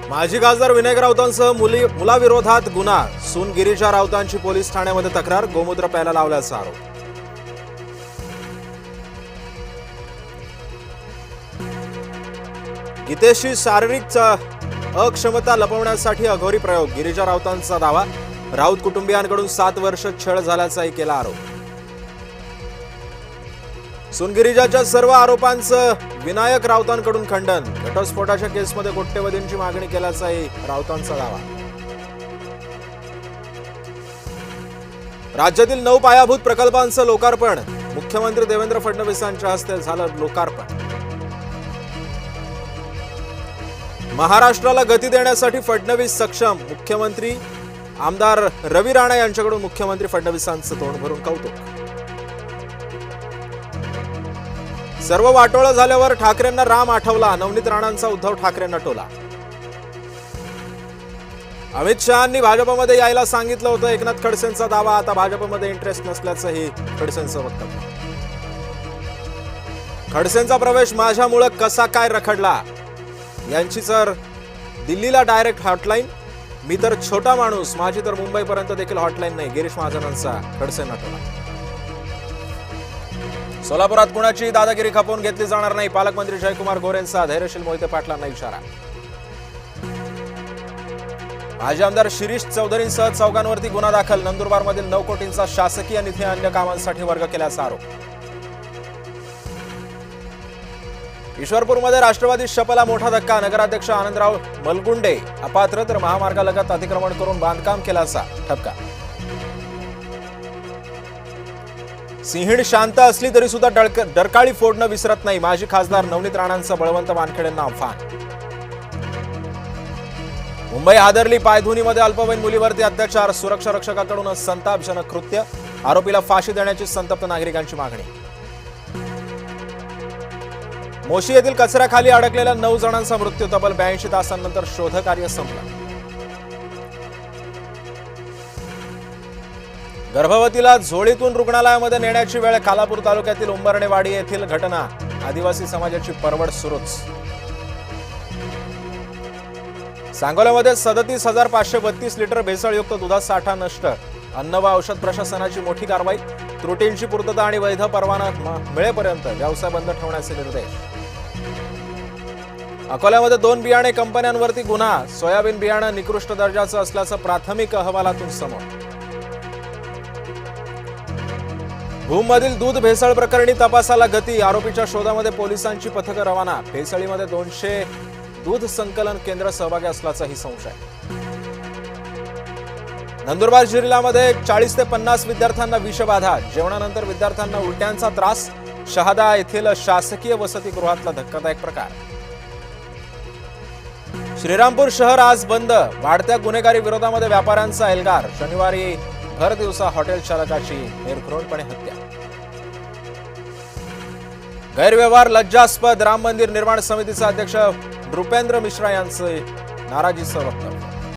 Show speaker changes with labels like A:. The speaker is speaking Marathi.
A: माजी खासदार विनायक राऊतांसह मुलाविरोधात गुन्हा, सून गिरीजा राऊतांची पोलीस ठाण्यामध्ये तक्रार, गोमूत्र प्यायला लावल्याचा आरोप. गीतेशची शारीरिक अक्षमता लपवण्यासाठी अघोरी प्रयोग, गिरीजा राऊतांचा दावा. राऊत कुटुंबियांकडून 7 वर्ष छळ झाल्याचाही केला आरोप. सून गिरीजाच्या सर्व आरोपांचं विनायक राऊतांकडून खंडन, घटस्फोटाच्या केसमध्ये कोट्यवधींची मागणी केल्याचाही राऊतांचा दावा. राज्यातील 9 पायाभूत प्रकल्पांचं लोकार्पण, मुख्यमंत्री देवेंद्र फडणवीसांच्या हस्ते झालं लोकार्पण. महाराष्ट्राला गती देण्यासाठी फडणवीस सक्षम, मुख्यमंत्री आमदार रवी राणा यांच्याकडून मुख्यमंत्री फडणवीसांचं तोंड भरून कौतुक. सर्व वाटोळं झाल्यावर ठाकरेंना राम आठवला, नवनीत राणांचा उद्धव ठाकरेंना टोला. अमित शहांनी भाजपमध्ये यायला सांगितलं होतं, एकनाथ खडसेंचा दावा. आता भाजपमध्ये इंटरेस्ट नसल्याचंही खडसेंचं वक्तव्य. खडसेंचा प्रवेश माझ्यामुळे कसा काय रखडला, यांची तर दिल्लीला डायरेक्ट हॉटलाईन, मी तर छोटा माणूस, माझी तर मुंबईपर्यंत देखील हॉटलाईन नाही, गिरीश महाजनांचा खडसेंना टोला. सोलापुरात कुणाची दादागिरी खपवून घेतली जाणार नाही, पालकमंत्री जयकुमार गोरेंचा धैर्यशील मोहिते पाटलांना इशारा. माजी आमदार शिरीष चौधरींसह 4 गुन्हा दाखल, नंदुरबारमधील 9 कोटींचा शासकीय निधी अन्य कामांसाठी वर्ग केल्याचा आरोप. ईश्वरपूरमध्ये राष्ट्रवादी शपला मोठा धक्का, नगराध्यक्ष आनंदराव मलगुंडे अपात्र, तर महामार्गालगत अतिक्रमण करून बांधकाम केल्याचा ठपका. सिंहण शांत असली तरी सुद्धा डरकाळी फोडणं विसरत नाही, माजी खासदार नवनीत राणांचं बळवंत वानखेडेंना आव्हान. मुंबई हादरली, पायधुनीमध्ये अल्पवयीन मुलीवरती अत्याचार, सुरक्षा रक्षकाकडून संतापजनक कृत्य, आरोपीला फाशी देण्याची संतप्त नागरिकांची मागणी. मोशी येथील कचऱ्याखाली अडकलेल्या 9 जणांचा मृत्यू, तब्बल 82 तासांनंतर शोधकार्य संपलं. गर्भवतीला झोळीतून रुग्णालयामध्ये नेण्याची वेळ, खालापूर तालुक्यातील उंबरणेवाडी येथील घटना, आदिवासी समाजाची परवड सुरूच. सांगोल्यामध्ये 37,532 लिटर भेसळयुक्त दुधात साठा नष्ट, अन्न व औषध प्रशासनाची मोठी कारवाई, त्रुटींची पूर्तता आणि वैध परवाना मिळेपर्यंत व्यवसाय बंद ठेवण्याचे निर्देश. अकोल्यामध्ये 2 बियाणे कंपन्यांवरती गुन्हा, सोयाबीन बियाणं निकृष्ट दर्जाचं असल्याचं प्राथमिक अहवालातून समोर. भूममधील दूध भेसळ प्रकरणी तपासाला गती, आरोपीच्या शोधामध्ये पोलिसांची पथकं रवाना, भेसळीमध्ये 200 दूध संकलन केंद्र सहभागी असल्याचाही संशय. नंदुरबार जिल्ह्यामध्ये 40 ते 50 विद्यार्थ्यांना विषबाधा, जेवणानंतर विद्यार्थ्यांना उलट्यांचा त्रास, शहादा येथील शासकीय वसतिगृहातला धक्कादायक प्रकार. श्रीरामपूर शहर आज बंद, वाढत्या गुन्हेगारी विरोधामध्ये व्यापाऱ्यांचा एल्गार, शनिवारी भर दिवसा हॉटेल चालकाची निर्घृणपणे हत्या. गैरव्यवहार लज्जास्पद, राम मंदिर निर्माण समितीचे अध्यक्ष नृपेंद्र मिश्रा यांचे नाराजीचं वक्तव्य.